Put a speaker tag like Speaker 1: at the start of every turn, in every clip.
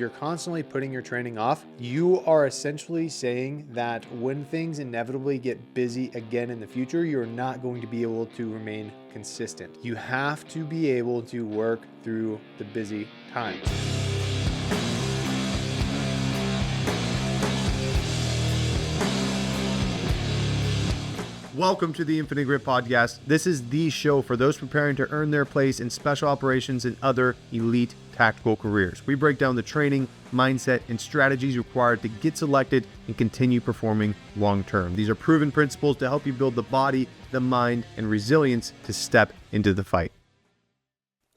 Speaker 1: you're constantly putting your training off, you are essentially saying that when things inevitably get busy again in the future, you're not going to be able to remain consistent. You have to be able to work through the busy times. Welcome to the Infinite Grip Podcast. This is the show for those preparing to earn their place in special operations and other elite tactical careers. We break down the training, mindset, and strategies required to get selected and continue performing long term. These are proven principles to help you build the body, the mind, and resilience to step into the fight.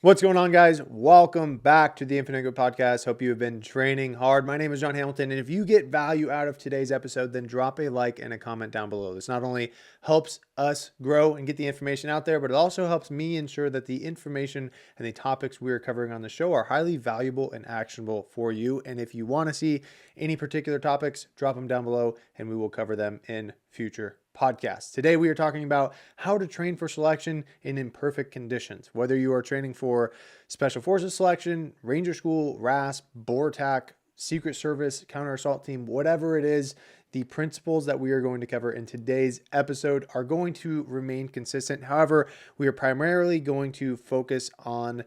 Speaker 1: What's going on, guys? Welcome back to the Infinite Grip Podcast. Hope you have been training hard. My name is John Hamilton, and if you get value out of today's episode, then drop a like and a comment down below. This not only helps us grow and get the information out there, but it also helps me ensure that the information and the topics we are covering on the show are highly valuable and actionable for you. And if you want to see any particular topics, drop them down below, and we will cover them in future podcasts. Today, we are talking about how to train for selection in imperfect conditions. Whether you are training for Special Forces selection, Ranger School, RASP, BORTAC, Secret Service, Counter Assault Team, whatever it is, the principles that we are going to cover in today's episode are going to remain consistent. However, we are primarily going to focus on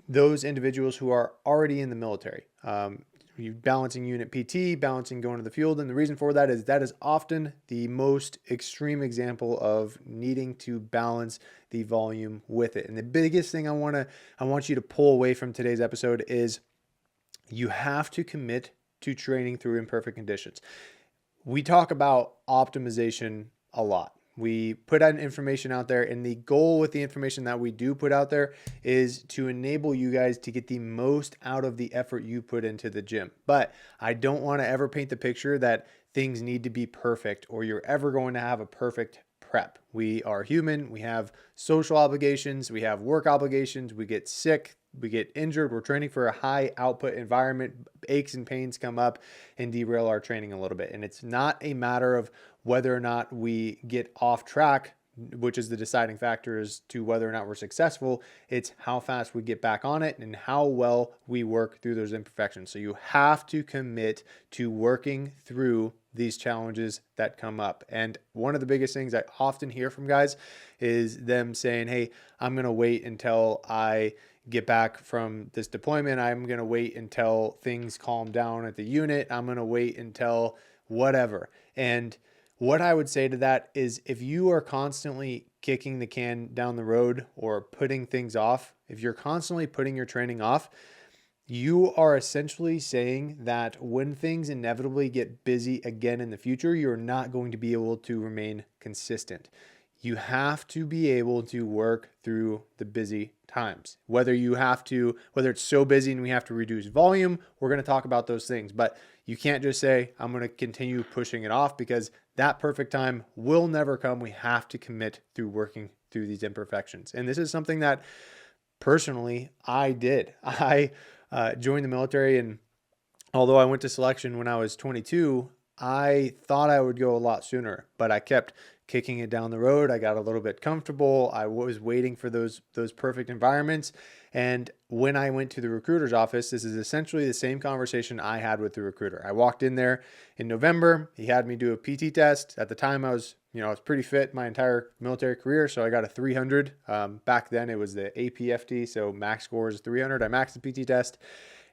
Speaker 1: those individuals who are already in the military. You balancing unit PT, balancing going to the field. And the reason for that is often the most extreme example of needing to balance the volume with it. And the biggest thing I want you to pull away from today's episode is you have to commit to training through imperfect conditions. We talk about optimization a lot. We put out information out there, and the goal with the information that we do put out there is to enable you guys to get the most out of the effort you put into the gym. But I don't want to ever paint the picture that things need to be perfect or you're ever going to have a perfect prep. We are human. We have social obligations. We have work obligations. We get sick. We get injured. We're training for a high output environment. Aches and pains come up and derail our training a little bit. And it's not a matter of whether or not we get off track, which is the deciding factor as to whether or not we're successful. It's how fast we get back on it and how well we work through those imperfections. So you have to commit to working through these challenges that come up. And one of the biggest things I often hear from guys is them saying, hey, I'm going to wait until I get back from this deployment. I'm going to wait until things calm down at the unit. I'm going to wait until whatever. And what I would say to that is if you are constantly kicking the can down the road or putting things off, if you're constantly putting your training off, you are essentially saying that when things inevitably get busy again in the future, you're not going to be able to remain consistent. You have to be able to work through the busy times. Whether it's so busy and we have to reduce volume, we're going to talk about those things. But you can't just say, I'm going to continue pushing it off, because that perfect time will never come. We have to commit through working through these imperfections. And this is something that personally I did. I joined the military, and although I went to selection when I was 22, I thought I would go a lot sooner, but I kept kicking it down the road. I got a little bit comfortable. I was waiting for those perfect environments. And when I went to the recruiter's office, this is essentially the same conversation I had with the recruiter. I walked in there in November. He had me do a PT test. At the time, I was pretty fit my entire military career, so I got a 300. Back then, it was the APFT, so max score is 300. I maxed the PT test,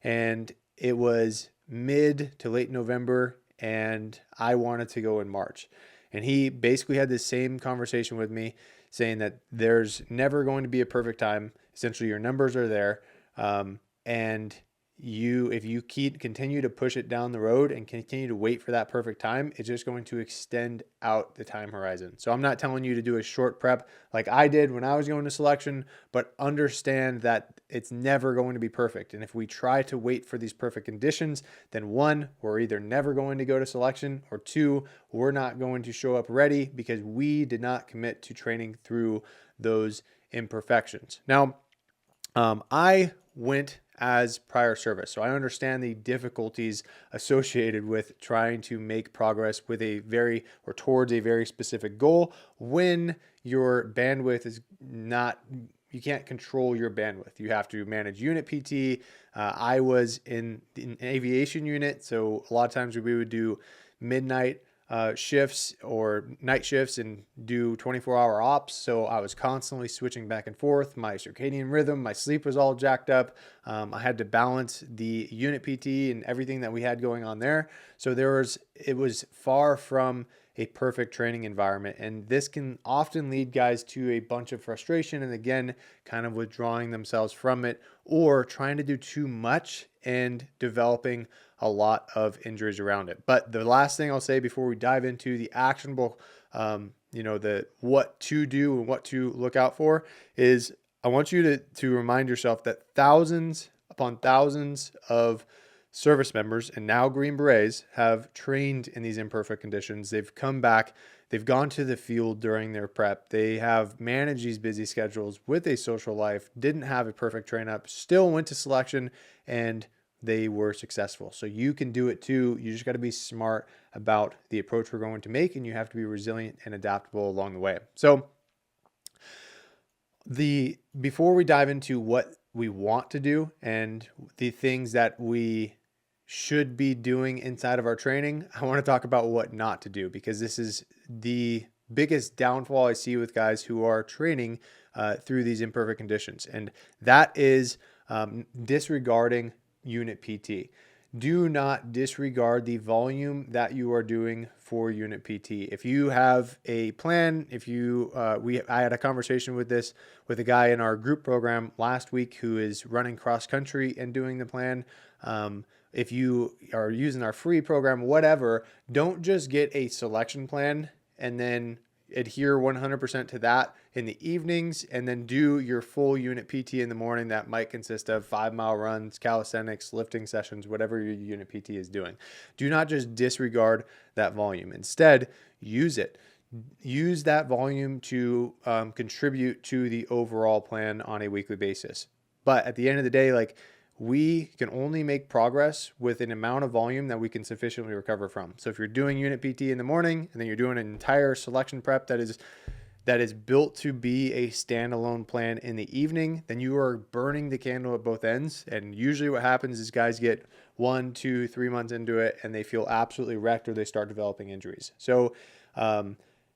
Speaker 1: and it was mid to late November, and I wanted to go in March. And he basically had this same conversation with me, saying that there's never going to be a perfect time. Essentially, your numbers are there. And if you continue to push it down the road and continue to wait for that perfect time, it's just going to extend out the time horizon. So I'm not telling you to do a short prep like I did when I was going to selection, but understand that it's never going to be perfect. And if we try to wait for these perfect conditions, then one, we're either never going to go to selection, or two, we're not going to show up ready because we did not commit to training through those imperfections. Now, I went as prior service, so I understand the difficulties associated with trying to make progress with towards a very specific goal when your bandwidth is not control your bandwidth. You have to manage unit PT. I was in an aviation unit, so a lot of times we would do midnight shifts or night shifts and do 24-hour ops. So I was constantly switching back and forth. My circadian rhythm, my sleep was all jacked up. I had to balance the unit PT and everything that we had going on there. So it was far from a perfect training environment. And this can often lead guys to a bunch of frustration and, again, kind of withdrawing themselves from it or trying to do too much and developing a lot of injuries around it. But the last thing I'll say before we dive into the actionable, the what to do and what to look out for is I want you to remind yourself that thousands upon thousands of service members and now Green Berets have trained in these imperfect conditions. They've come back, they've gone to the field during their prep. They have managed these busy schedules with a social life, didn't have a perfect train up, still went to selection, and they were successful. So you can do it too. You just got to be smart about the approach we're going to make, and you have to be resilient and adaptable along the way. So before we dive into what we want to do and the things that we should be doing inside of our training, I want to talk about what not to do, because this is the biggest downfall I see with guys who are training through these imperfect conditions. And that is disregarding unit PT. Do not disregard the volume that you are doing for unit PT. If you have a plan, I had a conversation with a guy in our group program last week who is running cross country and doing the plan. If you are using our free program, whatever, don't just get a selection plan and then adhere 100% to that in the evenings and then do your full unit PT in the morning. That might consist of 5-mile runs, calisthenics, lifting sessions, whatever your unit PT is doing. Do not just disregard that volume. Instead, use it. Use that volume to contribute to the overall plan on a weekly basis. But at the end of the day, we can only make progress with an amount of volume that we can sufficiently recover from. So if you're doing unit PT in the morning and then you're doing an entire selection prep that is built to be a standalone plan in the evening, then you are burning the candle at both ends. And usually what happens is guys get 1, 2, 3 months into it and they feel absolutely wrecked or they start developing injuries. So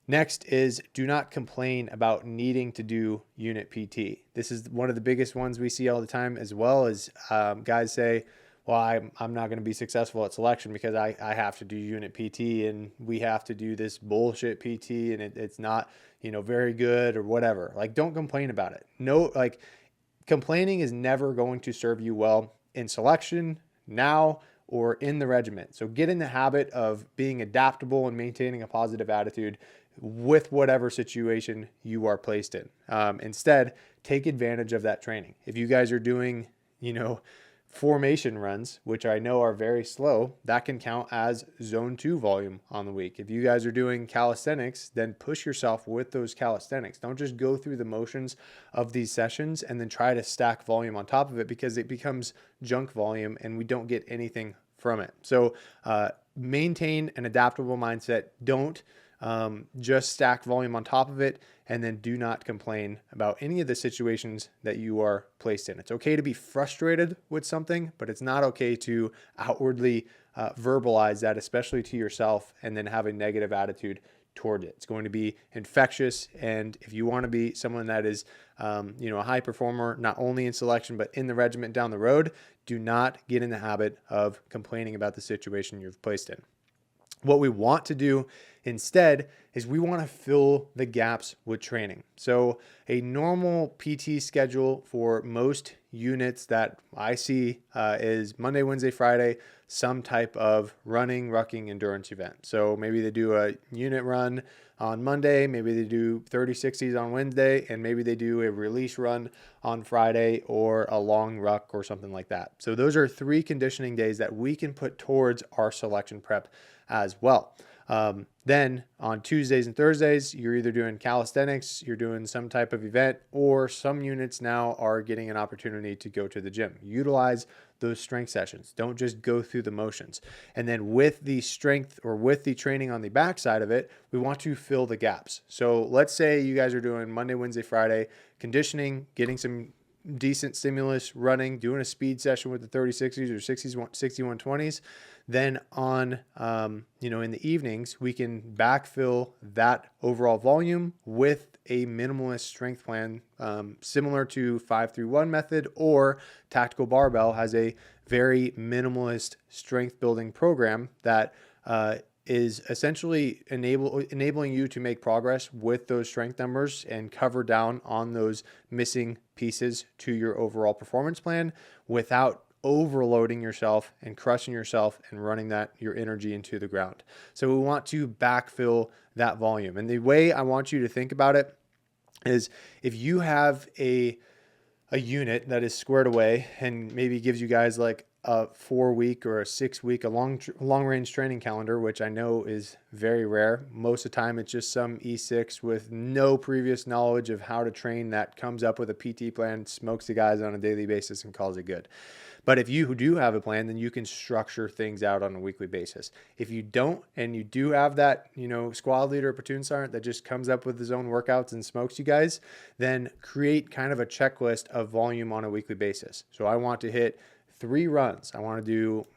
Speaker 1: next is do not complain about needing to do unit PT. This is one of the biggest ones we see all the time, as well as guys say, well, I'm not going to be successful at selection because I have to do unit PT and we have to do this bullshit PT and it's not, very good or whatever. Don't complain about it. No, complaining is never going to serve you well in selection now or in the regiment. So get in the habit of being adaptable and maintaining a positive attitude with whatever situation you are placed in. Instead, take advantage of that training. If you guys are doing, formation runs, which I know are very slow, that can count as zone 2 volume on the week. If you guys are doing calisthenics, then push yourself with those calisthenics. Don't just go through the motions of these sessions and then try to stack volume on top of it, because it becomes junk volume and we don't get anything from it. So maintain an adaptable mindset. Don't just stack volume on top of it, and then do not complain about any of the situations that you are placed in. It's okay to be frustrated with something, but it's not okay to outwardly verbalize that, especially to yourself, and then have a negative attitude toward it. It's going to be infectious. And if you want to be someone that is, a high performer, not only in selection, but in the regiment down the road, do not get in the habit of complaining about the situation you're placed in. What we want to do instead is we want to fill the gaps with training. So a normal PT schedule for most units that I see is Monday, Wednesday, Friday, some type of running, rucking, endurance event. So maybe they do a unit run on Monday, maybe they do 30-60s on Wednesday, and maybe they do a release run on Friday or a long ruck or something like that. So those are 3 conditioning days that we can put towards our selection prep as well. Then on Tuesdays and Thursdays, you're either doing calisthenics, you're doing some type of event, or some units now are getting an opportunity to go to the gym. Utilize those strength sessions. Don't just go through the motions. And then with the strength or with the training on the backside of it, we want to fill the gaps. So let's say you guys are doing Monday, Wednesday, Friday, conditioning, getting some decent stimulus, running, doing a speed session with the 30-60s or 61-20s. Then on, in the evenings, we can backfill that overall volume with a minimalist strength plan, similar to 5-3-1 method, or Tactical Barbell has a very minimalist strength building program that is essentially enabling you to make progress with those strength numbers and cover down on those missing pieces to your overall performance plan without overloading yourself and crushing yourself and running your energy into the ground. So we want to backfill that volume. And the way I want you to think about it is, if you have a unit that is squared away and maybe gives you guys like a 4-week or a 6-week, a long range training calendar, which I know is very rare. Most of the time, it's just some E6 with no previous knowledge of how to train that comes up with a PT plan, smokes the guys on a daily basis and calls it good. But if you do have a plan, then you can structure things out on a weekly basis. If you don't, and you do have that, squad leader or platoon sergeant that just comes up with his own workouts and smokes you guys, then create kind of a checklist of volume on a weekly basis. So I want to hit 3 runs. I want to do,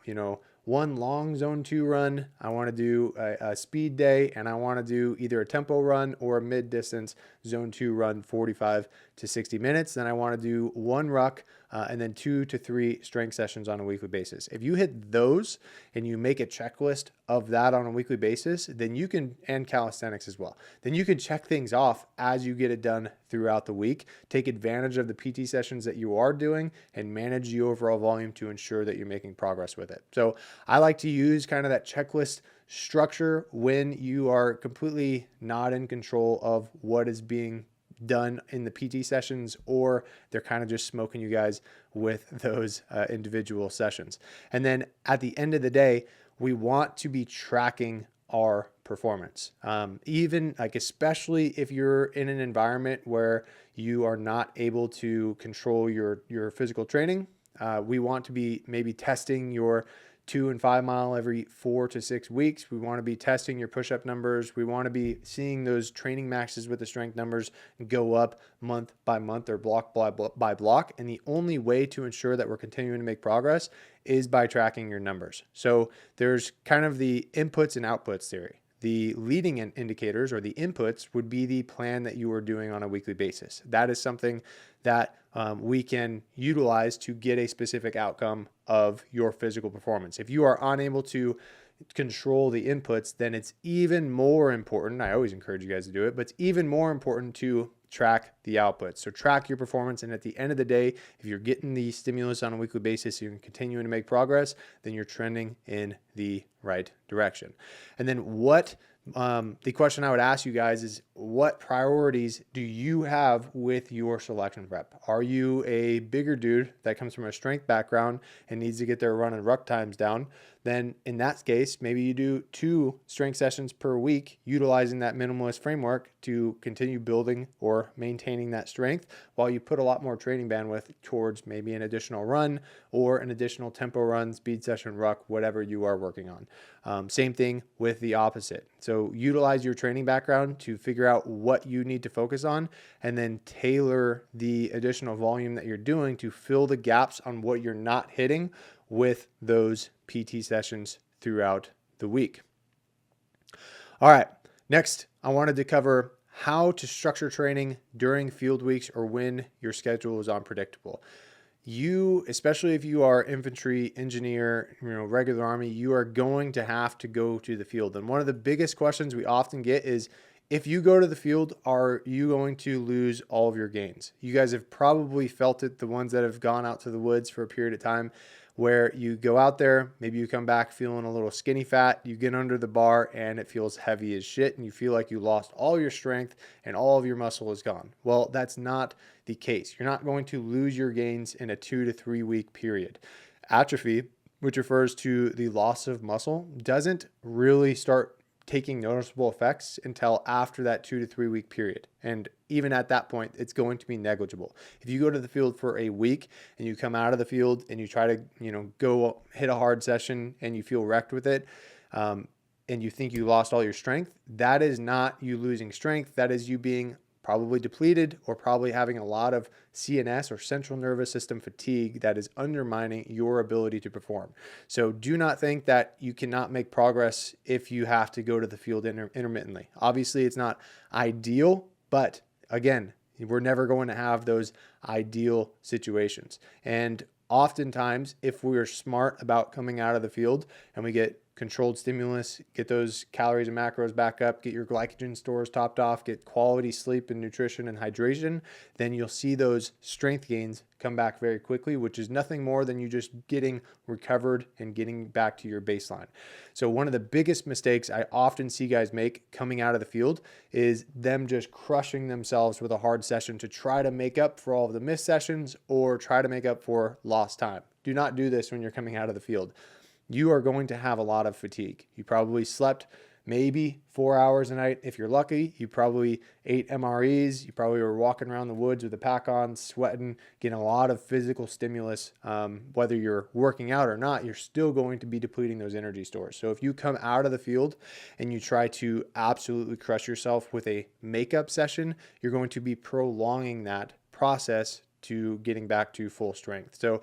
Speaker 1: 1 long zone 2 run. I want to do a speed day, and I want to do either a tempo run or a mid distance zone 2 run, 45 to 60 minutes. Then I want to do 1 ruck, and then 2 to 3 strength sessions on a weekly basis. If you hit those and you make a checklist of that on a weekly basis, then you can, and calisthenics as well, then you can check things off as you get it done throughout the week. Take advantage of the PT sessions that you are doing and manage the overall volume to ensure that you're making progress with it. So I like to use kind of that checklist structure when you are completely not in control of what is being done in the PT sessions, or they're kind of just smoking you guys with those individual sessions. And then at the end of the day, we want to be tracking our performance. Especially if you're in an environment where you are not able to control your physical training, we want to be maybe testing your 2 and 5 mile every 4 to 6 weeks. We want to be testing your push-up numbers. We want to be seeing those training maxes with the strength numbers go up month by month or block by block. And the only way to ensure that we're continuing to make progress is by tracking your numbers. So there's kind of the inputs and outputs theory. The leading indicators, or the inputs, would be the plan that you are doing on a weekly basis. That is something that we can utilize to get a specific outcome of your physical performance. If you are unable to control the inputs, then it's even more important. I always encourage you guys to do it, but it's even more important to track the outputs. So track your performance. And at the end of the day, if you're getting the stimulus on a weekly basis, you're continuing to make progress, then you're trending in the right direction. And then the question I would ask you guys is, what priorities do you have with your selection prep? Are you a bigger dude that comes from a strength background and needs to get their run and ruck times down? Then in that case, maybe you do 2 strength sessions per week, utilizing that minimalist framework to continue building or maintaining that strength, while you put a lot more training bandwidth towards maybe an additional run or an additional tempo run, speed session, ruck, whatever you are working on. Same thing with the opposite. So utilize your training background to figure out what you need to focus on, and then tailor the additional volume that you're doing to fill the gaps on what you're not hitting with those PT sessions throughout the week. All right, next I wanted to cover how to structure training during field weeks or when your schedule is unpredictable. You, especially if you are infantry, engineer, regular Army, you are going to have to go to the field. And one of the biggest questions we often get is, if you go to the field, are you going to lose all of your gains? You guys have probably felt it, the ones that have gone out to the woods for a period of time, where you go out there, maybe you come back feeling a little skinny fat, you get under the bar and it feels heavy as shit and you feel like you lost all your strength and all of your muscle is gone. Well, that's not the case. You're not going to lose your gains in a 2 to 3 week period. Atrophy, which refers to the loss of muscle, doesn't really start taking noticeable effects until after that 2 to 3 week period. And even at that point, it's going to be negligible. If you go to the field for a week and you come out of the field and you try to, go hit a hard session and you feel wrecked with it, and you think you lost all your strength, that is not you losing strength. That is you being probably depleted or probably having a lot of CNS or central nervous system fatigue that is undermining your ability to perform. So do not think that you cannot make progress if you have to go to the field intermittently. Obviously, it's not ideal, but again, we're never going to have those ideal situations. And oftentimes, if we're smart about coming out of the field and we get controlled stimulus, get those calories and macros back up, get your glycogen stores topped off, get quality sleep and nutrition and hydration, then you'll see those strength gains come back very quickly, which is nothing more than you just getting recovered and getting back to your baseline. So one of the biggest mistakes I often see guys make coming out of the field is them just crushing themselves with a hard session to try to make up for all of the missed sessions or try to make up for lost time. Do not do this when you're coming out of the field. You are going to have a lot of fatigue. You probably slept maybe 4 hours a night. If you're lucky, you probably ate MREs. You probably were walking around the woods with a pack on, sweating, getting a lot of physical stimulus. Whether you're working out or not, you're still going to be depleting those energy stores. So if you come out of the field and you try to absolutely crush yourself with a makeup session, you're going to be prolonging that process to getting back to full strength. So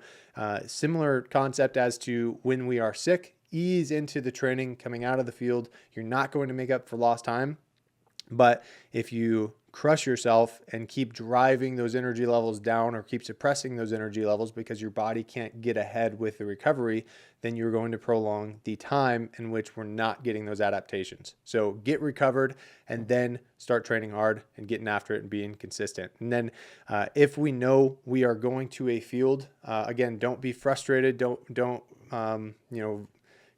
Speaker 1: similar concept as to when we are sick, ease into the training coming out of the field. You're not going to make up for lost time. But if you crush yourself and keep driving those energy levels down or keep suppressing those energy levels because your body can't get ahead with the recovery, then you're going to prolong the time in which we're not getting those adaptations. So get recovered and then start training hard and getting after it and being consistent. And then if we know we are going to a field, again, don't be frustrated. Don't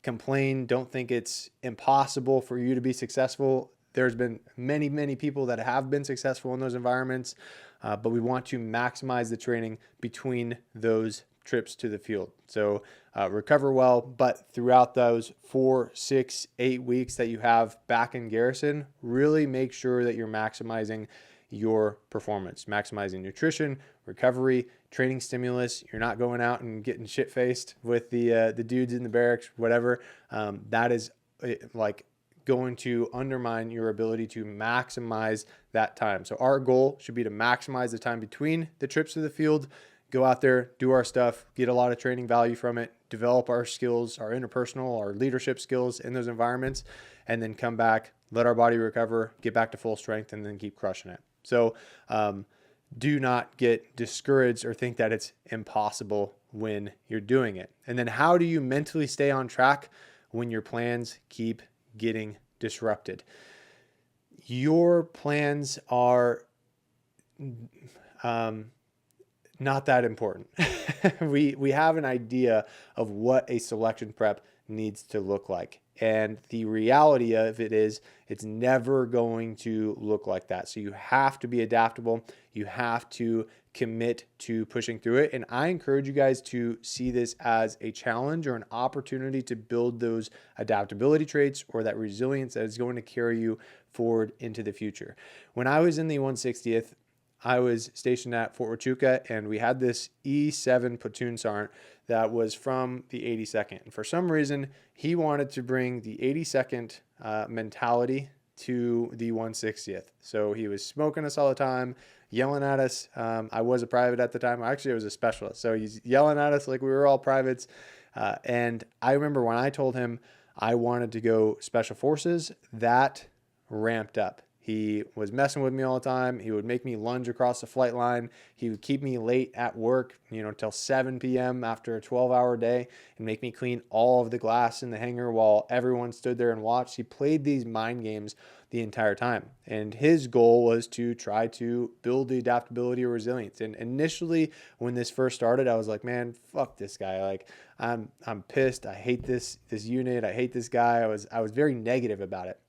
Speaker 1: complain. Don't think it's impossible for you to be successful. There's been many, many people that have been successful in those environments, but we want to maximize the training between those trips to the field. So recover well, but throughout those 4, 6, 8 weeks that you have back in garrison, really make sure that you're maximizing your performance, maximizing nutrition, recovery, training stimulus. You're not going out and getting shit-faced with the dudes in the barracks, whatever. That is going to undermine your ability to maximize that time. So our goal should be to maximize the time between the trips to the field, go out there, do our stuff, get a lot of training value from it, develop our skills, our interpersonal, our leadership skills in those environments, and then come back, let our body recover, get back to full strength, and then keep crushing it. So do not get discouraged or think that it's impossible when you're doing it. And then how do you mentally stay on track when your plans keep getting disrupted? Your plans are not that important. we have an idea of what a selection prep needs to look like. And the reality of it is it's never going to look like that. So you have to be adaptable. You have to commit to pushing through it. And I encourage you guys to see this as a challenge or an opportunity to build those adaptability traits or that resilience that is going to carry you forward into the future. When I was in the 160th, I was stationed at Fort Huachuca, and we had this E7 platoon sergeant that was from the 82nd. And for some reason, he wanted to bring the 82nd mentality to the 160th. So he was smoking us all the time, yelling at us. I was a private at the time. Actually, I was a specialist. So he's yelling at us like we were all privates. And I remember when I told him I wanted to go special forces, that ramped up. He was messing with me all the time. He would make me lunge across the flight line. He would keep me late at work, till 7 p.m. after a 12-hour day and make me clean all of the glass in the hangar while everyone stood there and watched. He played these mind games the entire time. And his goal was to try to build the adaptability or resilience. And initially, when this first started, I was like, man, fuck this guy. Like, I'm pissed. I hate this unit. I hate this guy. I was very negative about it.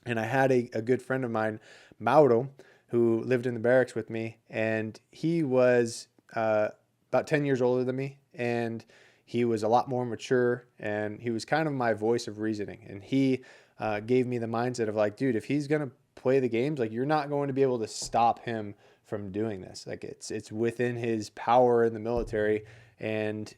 Speaker 1: And I had a good friend of mine, Mauro, who lived in the barracks with me, and he was about 10 years older than me, and he was a lot more mature, and he was kind of my voice of reasoning. And he gave me the mindset of like, dude, if he's going to play the games, like you're not going to be able to stop him from doing this. Like it's within his power in the military. And,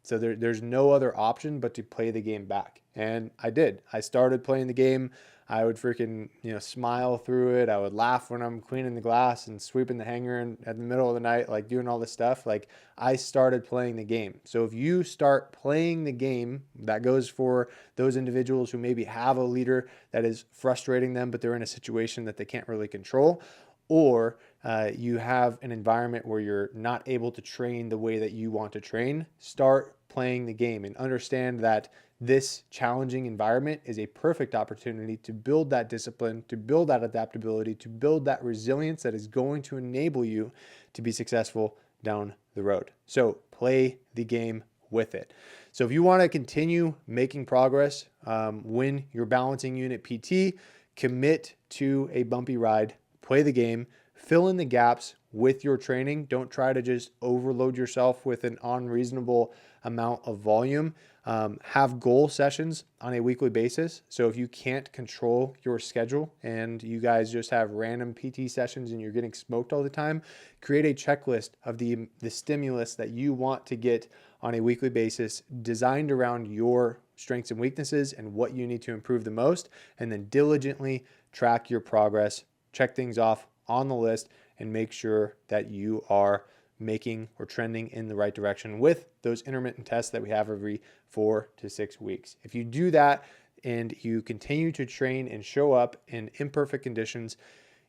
Speaker 1: so there's no other option but to play the game back. And I did. I started playing the game. I would freaking, smile through it. I would laugh when I'm cleaning the glass and sweeping the hanger at the middle of the night, like doing all this stuff. Like I started playing the game. So if you start playing the game, that goes for those individuals who maybe have a leader that is frustrating them, but they're in a situation that they can't really control, or you have an environment where you're not able to train the way that you want to train, start playing the game and understand that this challenging environment is a perfect opportunity to build that discipline, to build that adaptability, to build that resilience that is going to enable you to be successful down the road. So play the game with it. So if you want to continue making progress when you're balancing unit PT, commit to a bumpy ride, play the game, fill in the gaps with your training. Don't try to just overload yourself with an unreasonable amount of volume. Have goal sessions on a weekly basis. So if you can't control your schedule and you guys just have random PT sessions and you're getting smoked all the time, create a checklist of the stimulus that you want to get on a weekly basis, designed around your strengths and weaknesses and what you need to improve the most, and then diligently track your progress, check things off on the list, and make sure that you are making or trending in the right direction with those intermittent tests that we have every 4 to 6 weeks. If you do that and you continue to train and show up in imperfect conditions,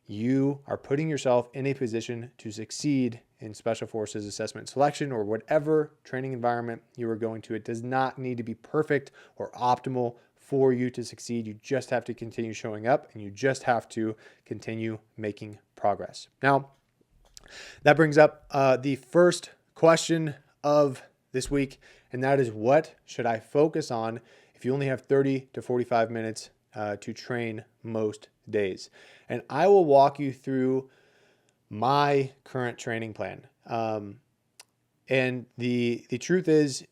Speaker 1: you are putting yourself in a position to succeed in Special Forces assessment selection or whatever training environment you are going to. It does not need to be perfect or optimal for you to succeed. You just have to continue showing up and you just have to continue making progress. Now, that brings up the first question of this week, and that is, what should I focus on if you only have 30 to 45 minutes to train most days? And I will walk you through my current training plan. And the truth is,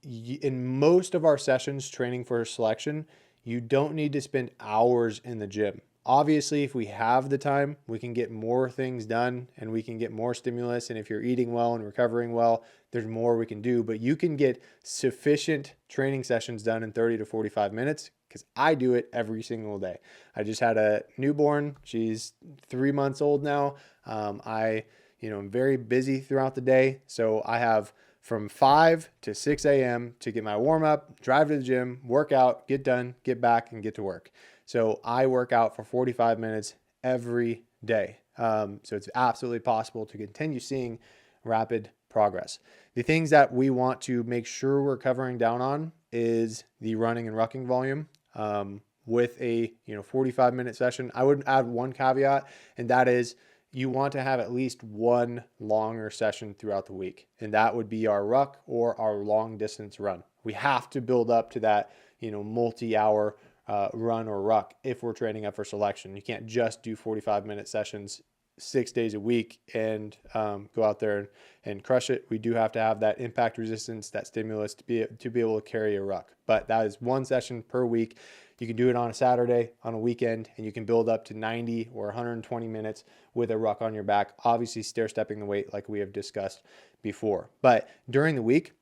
Speaker 1: in most of our sessions training for selection, you don't need to spend hours in the gym. Obviously, if we have the time, we can get more things done and we can get more stimulus. And if you're eating well and recovering well, there's more we can do. But you can get sufficient training sessions done in 30 to 45 minutes because I do it every single day. I just had a newborn. She's 3 months old now. I'm very busy throughout the day. So I have from 5 to 6 a.m. to get my warm up, drive to the gym, work out, get done, get back, and get to work. So I work out for 45 minutes every day. So it's absolutely possible to continue seeing rapid progress. The things that we want to make sure we're covering down on is the running and rucking volume. With a 45-minute session, I would add one caveat, and that is you want to have at least one longer session throughout the week, and that would be our ruck or our long distance run. We have to build up to that multi-hour run or ruck if we're training up for selection. You can't just do 45-minute sessions 6 days a week and go out there and crush it. We do have to have that impact resistance, that stimulus to be able to carry a ruck. But that is one session per week. You can do it on a Saturday, on a weekend, and you can build up to 90 or 120 minutes with a ruck on your back, obviously stair-stepping the weight like we have discussed before. But during the week,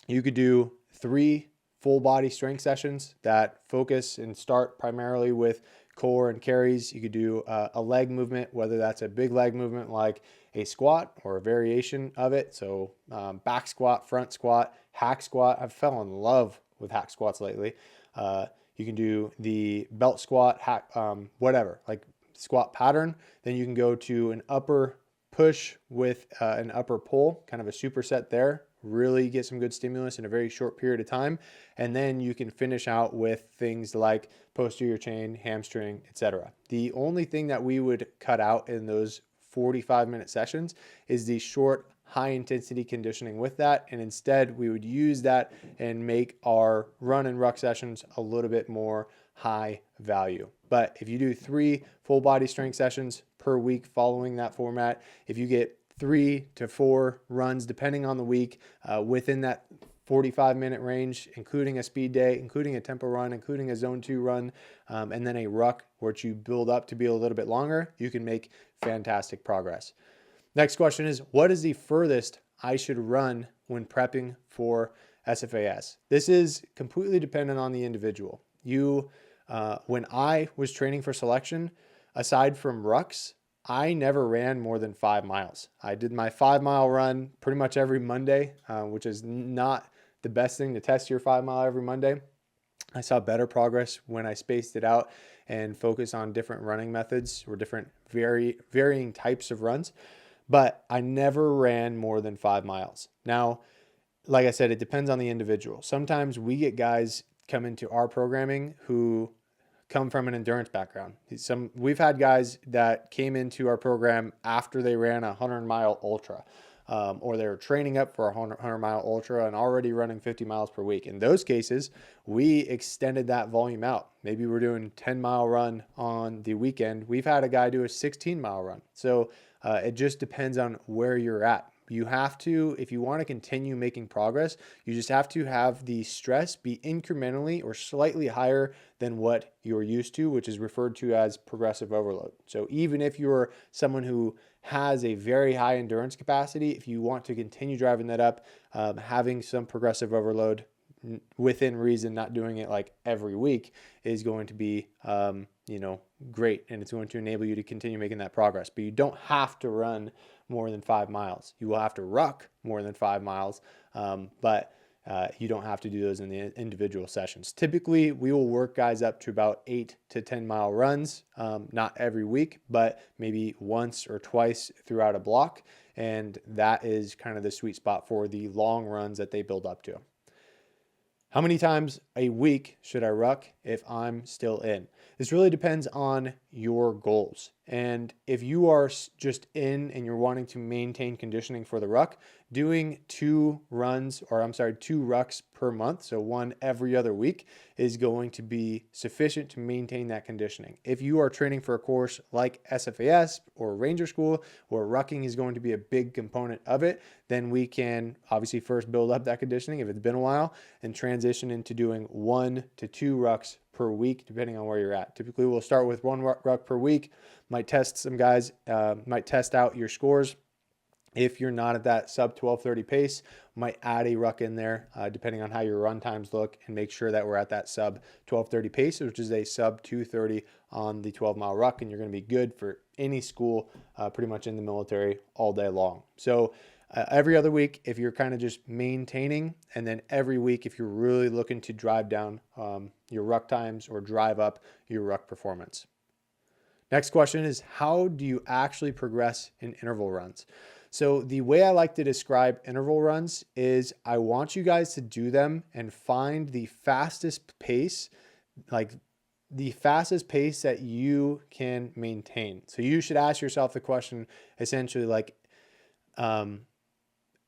Speaker 1: you could do 3 full body strength sessions that focus and start primarily with core and carries. You could do a leg movement, whether that's a big leg movement like a squat or a variation of it. So back squat, front squat, hack squat. I've fell in love with hack squats lately. You can do the belt squat, hack, whatever, like squat pattern. Then you can go to an upper push with an upper pull, kind of a superset there. Really get some good stimulus in a very short period of time. And then you can finish out with things like posterior chain, hamstring, etc. The only thing that we would cut out in those 45-minute sessions is the short, high-intensity conditioning with that. And instead, we would use that and make our run and ruck sessions a little bit more high value. But if you do 3 full body strength sessions per week following that format, if you get 3 to 4 runs, depending on the week, within that 45-minute range, including a speed day, including a tempo run, including a zone 2 run, and then a ruck, which you build up to be a little bit longer, you can make fantastic progress. Next question is, what is the furthest I should run when prepping for SFAS? This is completely dependent on the individual. When I was training for selection, aside from rucks, I never ran more than 5 miles. I did my 5-mile run pretty much every Monday, which is not the best thing to test your 5-mile every Monday. I saw better progress when I spaced it out and focused on different running methods or different varying types of runs. But I never ran more than 5 miles. Now, like I said, it depends on the individual. Sometimes we get guys come into our programming who come from an endurance background. We've had guys that came into our program after they ran a 100-mile ultra, or they were training up for a 100-mile ultra and already running 50 miles per week. In those cases, we extended that volume out. Maybe we're doing a 10-mile run on the weekend. We've had a guy do a 16-mile run. So it just depends on where you're at. You have to, if you want to continue making progress, you just have to have the stress be incrementally or slightly higher than what you're used to, which is referred to as progressive overload. So even if you're someone who has a very high endurance capacity, if you want to continue driving that up, having some progressive overload within reason, not doing it like every week, is going to be great, and it's going to enable you to continue making that progress. But you don't have to run more than 5 miles. You will have to ruck more than 5 miles, but you don't have to do those in the individual sessions. Typically, we will work guys up to about 8 to 10 mile runs, not every week, but maybe once or twice throughout a block, and that is kind of the sweet spot for the long runs that they build up to. How many times a week should I ruck if I'm still in? This really depends on your goals. And if you are just in and you're wanting to maintain conditioning for the ruck, doing 2 rucks per month, so one every other week, is going to be sufficient to maintain that conditioning. If you are training for a course like SFAS or Ranger School, where rucking is going to be a big component of it, then we can obviously first build up that conditioning if it's been a while and transition into doing 1 to 2 rucks per week, depending on where you're at. Typically, we'll start with 1 ruck per week. Might test some guys, might test out your scores. If you're not at that sub 12:30 pace, might add a ruck in there, depending on how your run times look, and make sure that we're at that sub 12:30 pace, which is a sub 2:30 on the 12-mile ruck, and you're going to be good for any school, pretty much in the military all day long. So every other week, if you're kind of just maintaining, and then every week, if you're really looking to drive down your ruck times or drive up your ruck performance. Next question is, how do you actually progress in interval runs? So the way I like to describe interval runs is I want you guys to do them and find the fastest pace, like the fastest pace that you can maintain. So you should ask yourself the question essentially like,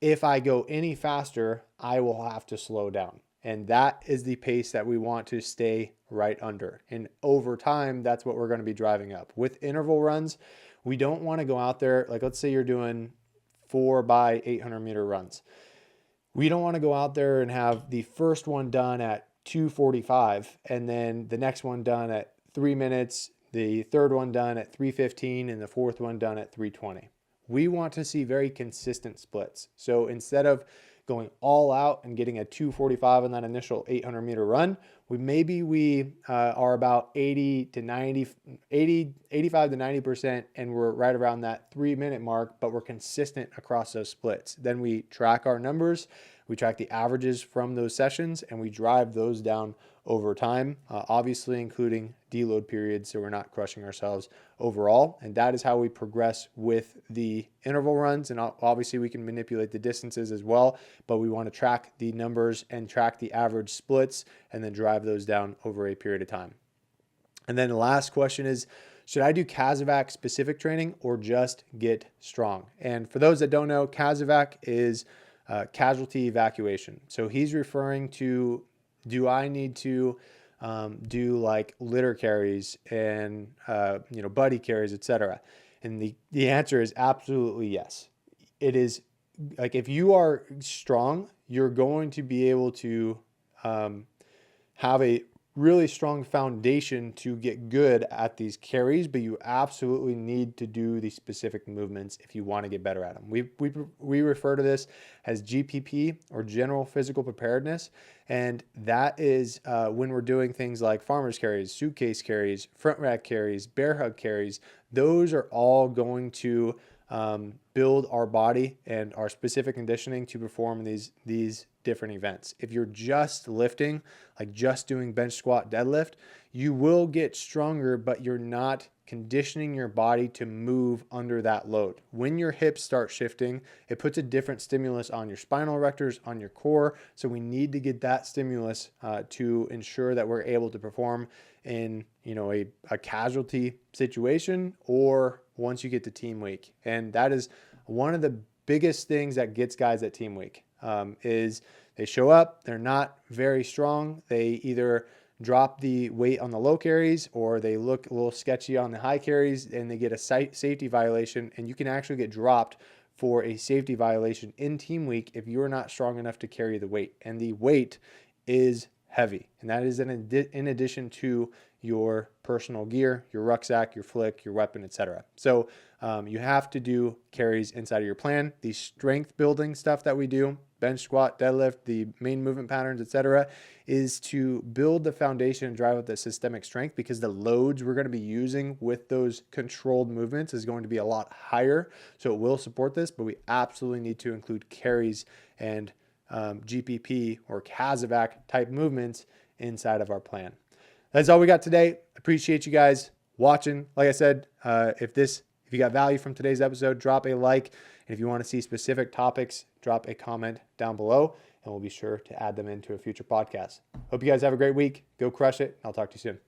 Speaker 1: if I go any faster, I will have to slow down. And that is the pace that we want to stay right under. And over time, that's what we're going to be driving up. With interval runs, we don't want to go out there, like let's say you're doing 4 by 800 meter runs. We don't want to go out there and have the first one done at 2:45 and then the next one done at 3 minutes, the third one done at 3:15, and the fourth one done at 3:20. We want to see very consistent splits. So instead of going all out and getting a 2:45 on that initial 800 meter run, we are about 85 to 90%, and we're right around that 3-minute mark, but we're consistent across those splits. Then we track our numbers, we track the averages from those sessions, and we drive those down over time, obviously including deload periods, so we're not crushing ourselves overall. And that is how we progress with the interval runs. And obviously we can manipulate the distances as well, but we want to track the numbers and track the average splits and then drive those down over a period of time. And then the last question is, should I do Kazvak specific training or just get strong? And for those that don't know, Kazvak is casualty evacuation. So he's referring to, do I need to do like litter carries and buddy carries, etc.? And the answer is absolutely yes. It is like, if you are strong, you're going to be able to have a really strong foundation to get good at these carries, but you absolutely need to do these specific movements if you want to get better at them. We refer to this as GPP, or general physical preparedness, and that is when we're doing things like farmer's carries, suitcase carries, front rack carries, bear hug carries. Those are all going to build our body and our specific conditioning to perform these different events. If you're just lifting, like just doing bench, squat, deadlift, you will get stronger, but you're not conditioning your body to move under that load. When your hips start shifting, it puts a different stimulus on your spinal erectors, on your core. So we need to get that stimulus to ensure that we're able to perform in, a casualty situation, or once you get to team week. And that is one of the biggest things that gets guys at team week, is they show up, they're not very strong. They either drop the weight on the low carries, or they look a little sketchy on the high carries, and they get a safety violation. And you can actually get dropped for a safety violation in team week if you're not strong enough to carry the weight. And the weight is heavy, and that is in addition to your personal gear, your rucksack, your flick, your weapon, etc. So you have to do carries inside of your plan. The strength building stuff that we do, bench, squat, deadlift, the main movement patterns, etc., is to build the foundation and drive up the systemic strength, because the loads we're going to be using with those controlled movements is going to be a lot higher. So it will support this, but we absolutely need to include carries and GPP or Kazvak type movements inside of our plan. That's all we got today. Appreciate you guys watching. Like I said, if you got value from today's episode, drop a like. And if you want to see specific topics, drop a comment down below, and we'll be sure to add them into a future podcast. Hope you guys have a great week. Go crush it. I'll talk to you soon.